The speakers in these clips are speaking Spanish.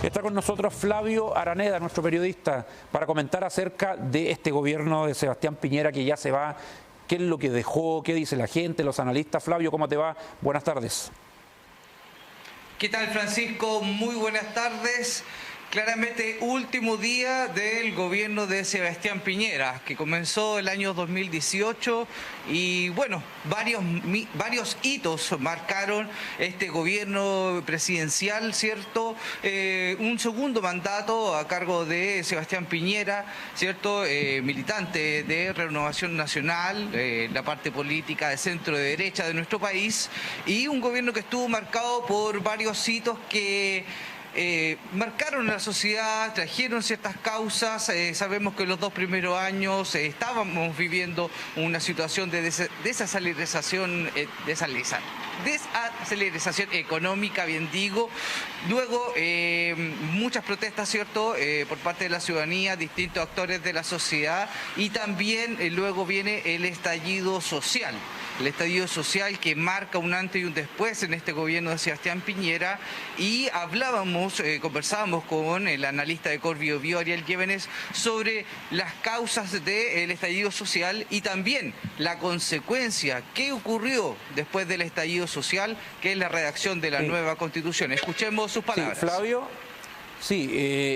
Está con nosotros Flavio Araneda, nuestro periodista, para comentar acerca de este gobierno de Sebastián Piñera que ya se va, qué es lo que dejó, qué dice la gente, los analistas. Flavio, ¿cómo te va? Buenas tardes. ¿Qué tal, Francisco? Muy buenas tardes. Claramente, último día del gobierno de Sebastián Piñera, que comenzó el año 2018 y bueno, varios hitos marcaron este gobierno presidencial, ¿cierto? Un segundo mandato a cargo de Sebastián Piñera, ¿cierto? Militante de Renovación Nacional, la parte política de centro de derecha de nuestro país, y un gobierno que estuvo marcado por varios hitos que marcaron a la sociedad, trajeron ciertas causas. Sabemos que en los 2 primeros años estábamos viviendo una situación de desaceleración económica, bien digo. Luego, muchas protestas, ¿cierto?, por parte de la ciudadanía, distintos actores de la sociedad, y también luego viene el estallido social. El estallido social que marca un antes y un después en este gobierno de Sebastián Piñera, y conversábamos con el analista de Cor Biobío, Ariel Llévenes, sobre las causas del estallido social y también la consecuencia, qué ocurrió después del estallido social, que es la redacción de la nueva Constitución. Escuchemos sus palabras. Sí, Flavio. Sí,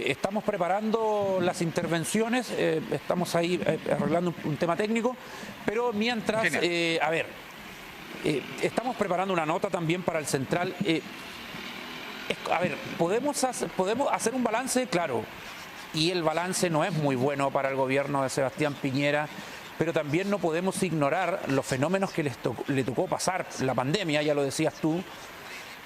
estamos preparando las intervenciones, estamos ahí arreglando un tema técnico, pero mientras, estamos preparando una nota también para el Central. ¿Podemos hacer un balance? Claro, y el balance no es muy bueno para el gobierno de Sebastián Piñera, pero también no podemos ignorar los fenómenos que le tocó pasar, la pandemia, ya lo decías tú,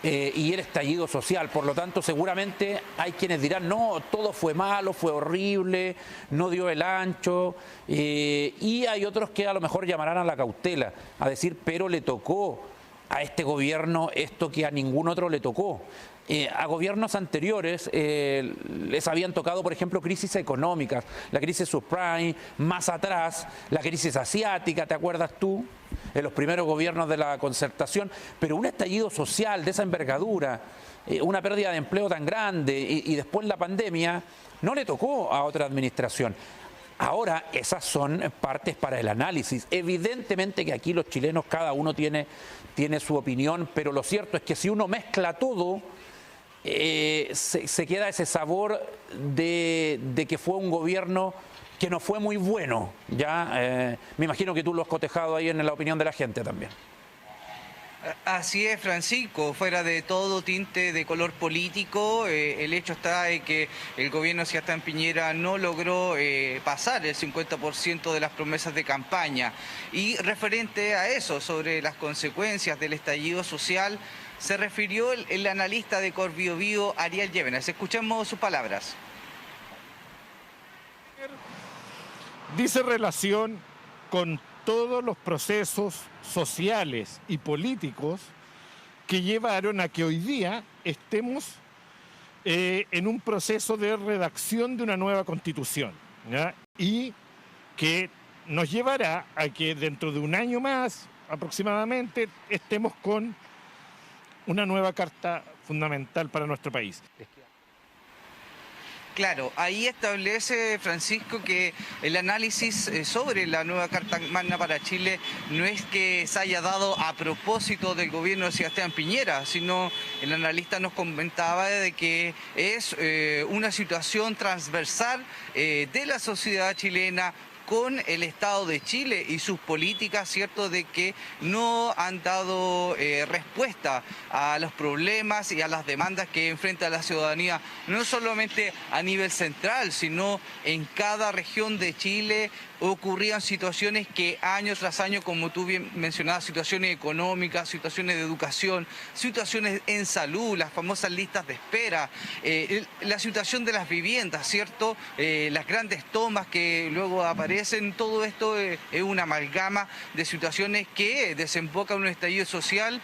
y el estallido social. Por lo tanto, seguramente hay quienes dirán, no, todo fue malo, fue horrible, no dio el ancho, y hay otros que a lo mejor llamarán a la cautela, a decir, pero le tocó a este gobierno esto que a ningún otro le tocó. A gobiernos anteriores les habían tocado, por ejemplo, crisis económicas, la crisis subprime, más atrás, la crisis asiática, ¿te acuerdas tú? En los primeros gobiernos de la Concertación, pero un estallido social de esa envergadura, una pérdida de empleo tan grande y después la pandemia, no le tocó a otra administración. Ahora, esas son partes para el análisis. Evidentemente que aquí los chilenos, cada uno tiene su opinión, pero lo cierto es que si uno mezcla todo, se queda ese sabor de que fue un gobierno que no fue muy bueno. Ya me imagino que tú lo has cotejado ahí en la opinión de la gente también. Así es, Francisco, fuera de todo tinte de color político, el hecho está de que el gobierno de Sebastián Piñera no logró pasar el 50% de las promesas de campaña. Y referente a eso, sobre las consecuencias del estallido social, se refirió el analista de Cor Biobío, Ariel Llévenes. Escuchemos sus palabras. Dice relación con todos los procesos sociales y políticos que llevaron a que hoy día estemos en un proceso de redacción de una nueva Constitución, ¿ya? Y que nos llevará a que dentro de un año más aproximadamente estemos con una nueva Carta Fundamental para nuestro país. Claro, ahí establece, Francisco, que el análisis sobre la nueva Carta Magna para Chile no es que se haya dado a propósito del gobierno de Sebastián Piñera, sino el analista nos comentaba de que es una situación transversal de la sociedad chilena con el Estado de Chile y sus políticas, ¿cierto?, de que no han dado respuesta a los problemas y a las demandas que enfrenta la ciudadanía, no solamente a nivel central, sino en cada región de Chile. Ocurrían situaciones que año tras año, como tú bien mencionabas, situaciones económicas, situaciones de educación, situaciones en salud, las famosas listas de espera, la situación de las viviendas, ¿cierto? Las grandes tomas que luego aparecen, todo esto es una amalgama de situaciones que desembocan en un estallido social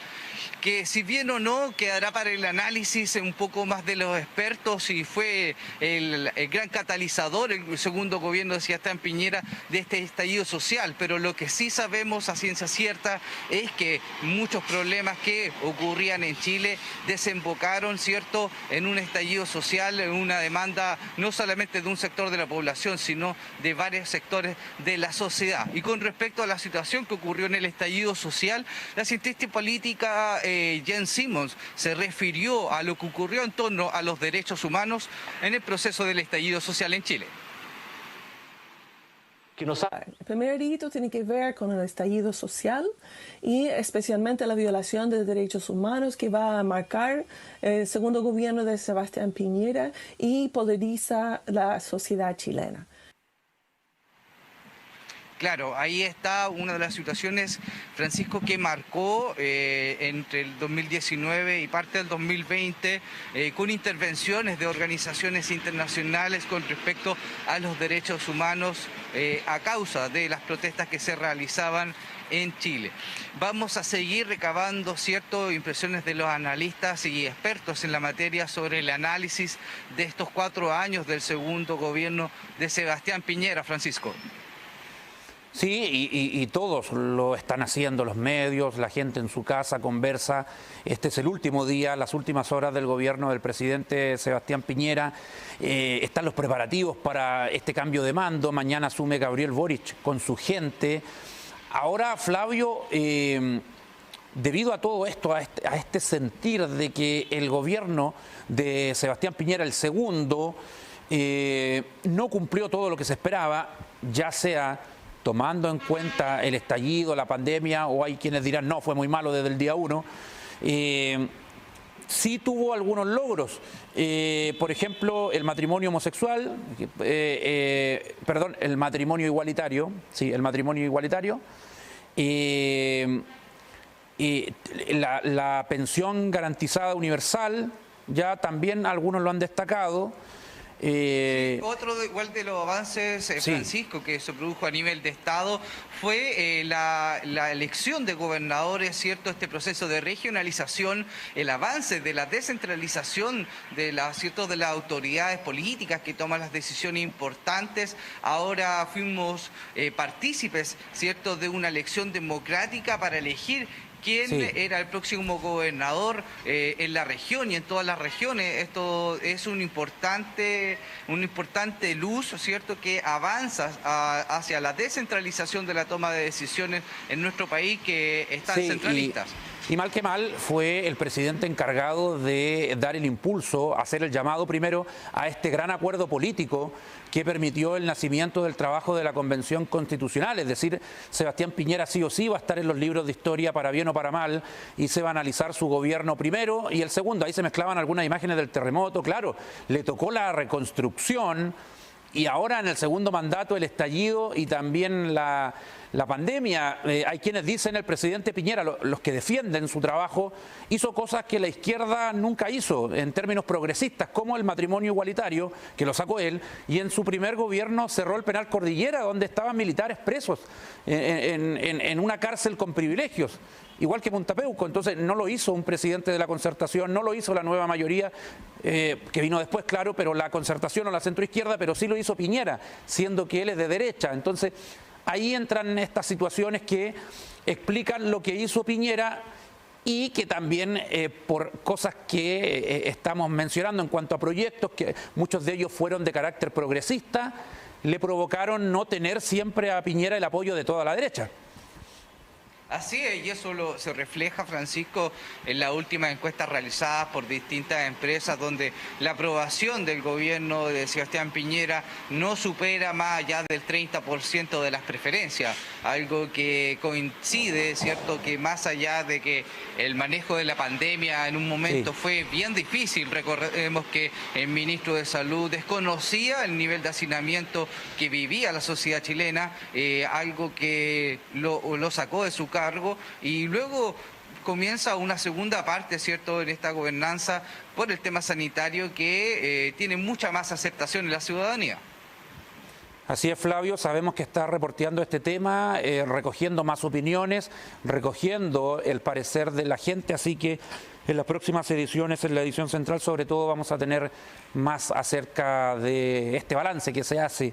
que si bien o no quedará para el análisis un poco más de los expertos y fue el gran catalizador, el segundo gobierno de Sebastián Piñera, de este estallido social, pero lo que sí sabemos a ciencia cierta es que muchos problemas que ocurrían en Chile desembocaron, ¿cierto?, en un estallido social, en una demanda no solamente de un sector de la población, sino de varios sectores de la sociedad. Y con respecto a la situación que ocurrió en el estallido social, la cientista política Jen Simmons se refirió a lo que ocurrió en torno a los derechos humanos en el proceso del estallido social en Chile. El primer hito tiene que ver con el estallido social y especialmente la violación de derechos humanos que va a marcar el segundo gobierno de Sebastián Piñera y polariza la sociedad chilena. Claro, ahí está una de las situaciones, Francisco, que marcó entre el 2019 y parte del 2020 con intervenciones de organizaciones internacionales con respecto a los derechos humanos a causa de las protestas que se realizaban en Chile. Vamos a seguir recabando ciertas impresiones de los analistas y expertos en la materia sobre el análisis de estos 4 años del segundo gobierno de Sebastián Piñera, Francisco. Sí, y todos lo están haciendo, los medios, la gente en su casa conversa. Este es el último día, las últimas horas del gobierno del presidente Sebastián Piñera. Están los preparativos para este cambio de mando. Mañana asume Gabriel Boric con su gente. Ahora, Flavio, debido a todo esto, a este sentir de que el gobierno de Sebastián Piñera, el segundo, no cumplió todo lo que se esperaba, ya sea tomando en cuenta el estallido, la pandemia, o hay quienes dirán, no, fue muy malo desde el día 1, sí tuvo algunos logros. Por ejemplo, el matrimonio homosexual, el matrimonio igualitario, sí, el matrimonio igualitario, la pensión garantizada universal, ya también algunos lo han destacado. Otro igual de los avances, Francisco, que se produjo a nivel de Estado fue la elección de gobernadores, ¿cierto? Este proceso de regionalización, el avance de la descentralización ¿cierto?, de las autoridades políticas que toman las decisiones importantes. Ahora fuimos partícipes, ¿cierto?, de una elección democrática para elegir quién era el próximo gobernador en la región y en todas las regiones. Esto es una importante luz, ¿cierto?, que avanza hacia la descentralización de la toma de decisiones en nuestro país, que están centralistas. Y mal que mal fue el presidente encargado de dar el impulso, hacer el llamado primero a este gran acuerdo político que permitió el nacimiento del trabajo de la Convención Constitucional. Es decir, Sebastián Piñera sí o sí va a estar en los libros de historia para bien o para mal, y se va a analizar su gobierno primero y el segundo. Ahí se mezclaban algunas imágenes del terremoto, claro, le tocó la reconstrucción. Y ahora en el segundo mandato el estallido y también la pandemia. Hay quienes dicen el presidente Piñera, los que defienden su trabajo, hizo cosas que la izquierda nunca hizo en términos progresistas, como el matrimonio igualitario, que lo sacó él, y en su primer gobierno cerró el penal Cordillera, donde estaban militares presos en una cárcel con privilegios, igual que Punta Peuco. Entonces no lo hizo un presidente de la Concertación, no lo hizo la nueva mayoría, que vino después, claro, pero la Concertación o la centroizquierda, pero sí lo hizo Piñera, siendo que él es de derecha. Entonces ahí entran estas situaciones que explican lo que hizo Piñera y que también por cosas que estamos mencionando en cuanto a proyectos, que muchos de ellos fueron de carácter progresista, le provocaron no tener siempre a Piñera el apoyo de toda la derecha. Así es, y eso se refleja, Francisco, en las últimas encuestas realizadas por distintas empresas, donde la aprobación del gobierno de Sebastián Piñera no supera más allá del 30% de las preferencias, algo que coincide, ¿cierto?, que más allá de que el manejo de la pandemia en un momento fue bien difícil, recordemos que el ministro de Salud desconocía el nivel de hacinamiento que vivía la sociedad chilena, algo que lo sacó de su cargo, y luego comienza una segunda parte, ¿cierto?, en esta gobernanza por el tema sanitario que tiene mucha más aceptación en la ciudadanía. Así es, Flavio, sabemos que está reporteando este tema, recogiendo más opiniones, recogiendo el parecer de la gente, así que en las próximas ediciones, en la edición central, sobre todo vamos a tener más acerca de este balance que se hace,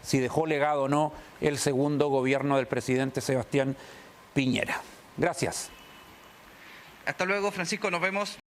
si dejó legado o no el segundo gobierno del presidente Sebastián Piñera. Gracias. Hasta luego, Francisco, nos vemos.